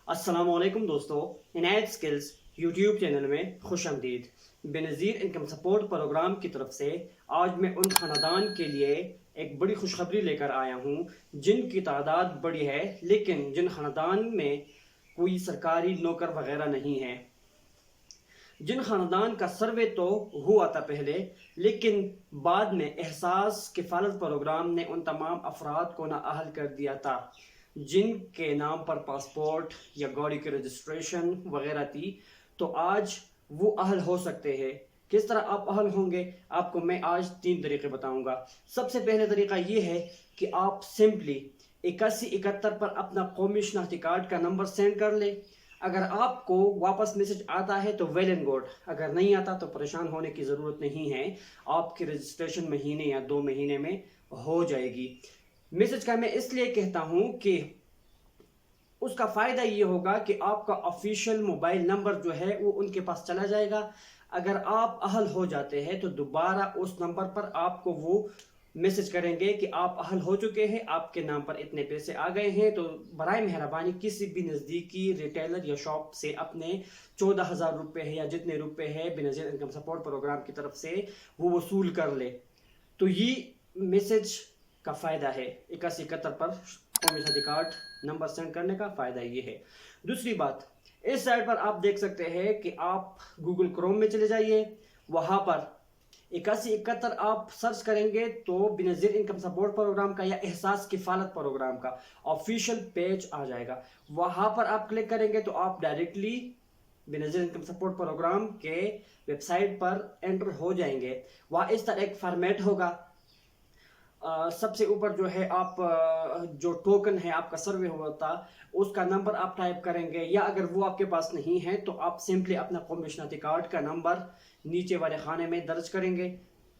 السلام علیکم دوستو، عنایت سکلز یوٹیوب چینل میں خوش آمدید۔ بینظیر انکم سپورٹ پروگرام کی طرف سے آج میں ان خاندان کے لیے ایک بڑی خوشخبری لے کر آیا ہوں جن کی تعداد بڑی ہے لیکن جن خاندان میں کوئی سرکاری نوکر وغیرہ نہیں ہے۔ جن خاندان کا سروے تو ہوا تھا پہلے لیکن بعد میں احساس کفالت پروگرام نے ان تمام افراد کو نااہل کر دیا تھا جن کے نام پر پاسپورٹ یا گاڑی کی رجسٹریشن وغیرہ تھی، تو آج وہ اہل ہو سکتے ہیں۔ کس طرح آپ اہل ہوں گے آپ کو میں آج 3 طریقے بتاؤں گا۔ سب سے پہلے طریقہ یہ ہے کہ آپ سمپلی 8171 پر اپنا قومی شناختی کارڈ کا نمبر سینڈ کر لیں۔ اگر آپ کو واپس میسج آتا ہے تو ویل اینڈ گڈ، اگر نہیں آتا تو پریشان ہونے کی ضرورت نہیں ہے، آپ کی رجسٹریشن مہینے یا 2 مہینے میں ہو جائے گی۔ میسج کا میں اس لیے کہتا ہوں کہ اس کا فائدہ یہ ہوگا کہ آپ کا آفیشیل موبائل نمبر جو ہے وہ ان کے پاس چلا جائے گا۔ اگر آپ اہل ہو جاتے ہیں تو دوبارہ اس نمبر پر آپ کو وہ میسج کریں گے کہ آپ اہل ہو چکے ہیں، آپ کے نام پر اتنے پیسے آ گئے ہیں، تو برائے مہربانی کسی بھی نزدیکی ریٹیلر یا شاپ سے اپنے 14,000 روپے ہے یا جتنے روپے ہے بینظیر انکم سپورٹ پروگرام کی طرف سے وہ وصول کر لے۔ تو یہ میسج کا فائدہ ہے 8171 پر قومی شناختی کارڈ نمبر سینڈ کرنے کا فائدہ یہ ہے۔ دوسری بات، اس سائٹ پر آپ دیکھ سکتے ہیں کہ آپ گوگل کروم میں چلے جائیے، وہاں پر 8171 آپ سرچ کریں گے تو بینظیر انکم سپورٹ پروگرام کا یا احساس کفالت پروگرام کا آفیشیل پیج آ جائے گا۔ وہاں پر آپ کلک کریں گے تو آپ directly Benazir Income Support Programme کے ویب سائٹ پر انٹر ہو جائیں گے۔ وہاں اس طرح ایک فارمیٹ ہوگا، سب سے اوپر جو ہے آپ جو ٹوکن ہے آپ کا سروے ہوا تھا اس کا نمبر آپ ٹائپ کریں گے، یا اگر وہ آپ کے پاس نہیں ہے تو آپ سمپلی اپنا قومی شناختی کارڈ کا نمبر نیچے والے خانے میں درج کریں گے۔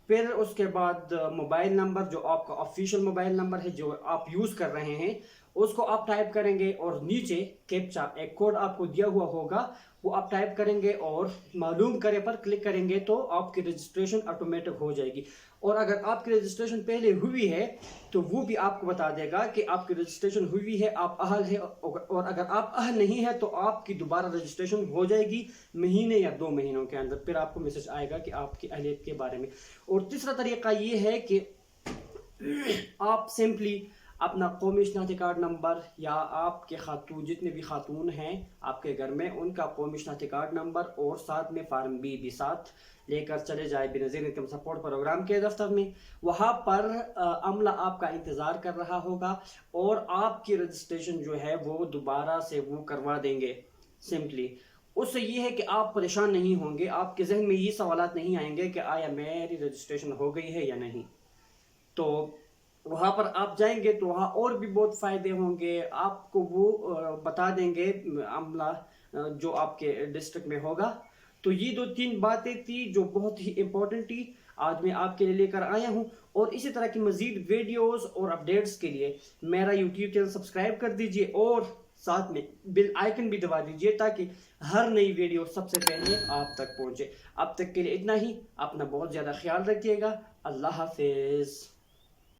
پھر اس کے بعد موبائل نمبر جو آپ کا آفیشیل موبائل نمبر ہے جو آپ یوز کر رہے ہیں اس کو آپ ٹائپ کریں گے، اور نیچے کیپچا ایک کوڈ آپ کو دیا ہوا ہوگا وہ آپ ٹائپ کریں گے اور معلوم کرے پر کلک کریں گے تو آپ کی رجسٹریشن آٹومیٹک ہو جائے گی۔ اور اگر آپ کی رجسٹریشن پہلے ہوئی ہے تو وہ بھی آپ کو بتا دے گا کہ آپ کی رجسٹریشن ہوئی ہے، آپ اہل ہے، اور اگر آپ اہل نہیں ہے تو آپ کی دوبارہ رجسٹریشن ہو جائے گی مہینے یا 2 مہینوں کے اندر، پھر آپ کو میسج آئے گا کہ آپ کی اہلیت کے بارے میں۔ اور تیسرا طریقہ یہ ہے کہ آپ سمپلی اپنا قومی شناختی کارڈ نمبر یا آپ کے خاتون جتنے بھی خاتون ہیں آپ کے گھر میں ان کا قومی شناختی کارڈ نمبر اور ساتھ میں فارم بی بھی ساتھ لے کر چلے جائے بینظیر انکم سپورٹ پروگرام کے دفتر میں۔ وہاں پر عملہ آپ کا انتظار کر رہا ہوگا اور آپ کی رجسٹریشن جو ہے وہ دوبارہ سے وہ کروا دیں گے۔ سمپلی اس سے یہ ہے کہ آپ پریشان نہیں ہوں گے، آپ کے ذہن میں یہ سوالات نہیں آئیں گے کہ آیا میری رجسٹریشن ہو گئی ہے یا نہیں۔ تو وہاں پر آپ جائیں گے تو وہاں اور بھی بہت فائدے ہوں گے، آپ کو وہ بتا دیں گے عملہ جو آپ کے ڈسٹرکٹ میں ہوگا۔ تو یہ 2-3 باتیں تھی جو بہت ہی امپورٹنٹ تھی، آج میں آپ کے لیے لے کر آیا ہوں۔ اور اسی طرح کی مزید ویڈیوز اور اپڈیٹس کے لیے میرا یوٹیوب چینل سبسکرائب کر دیجئے اور ساتھ میں بیل آئیکن بھی دبا دیجئے تاکہ ہر نئی ویڈیو سب سے پہلے آپ تک پہنچے۔ اب تک کے لیے اتنا ہی، اپنا بہت زیادہ خیال رکھیے گا۔ اللہ حافظ۔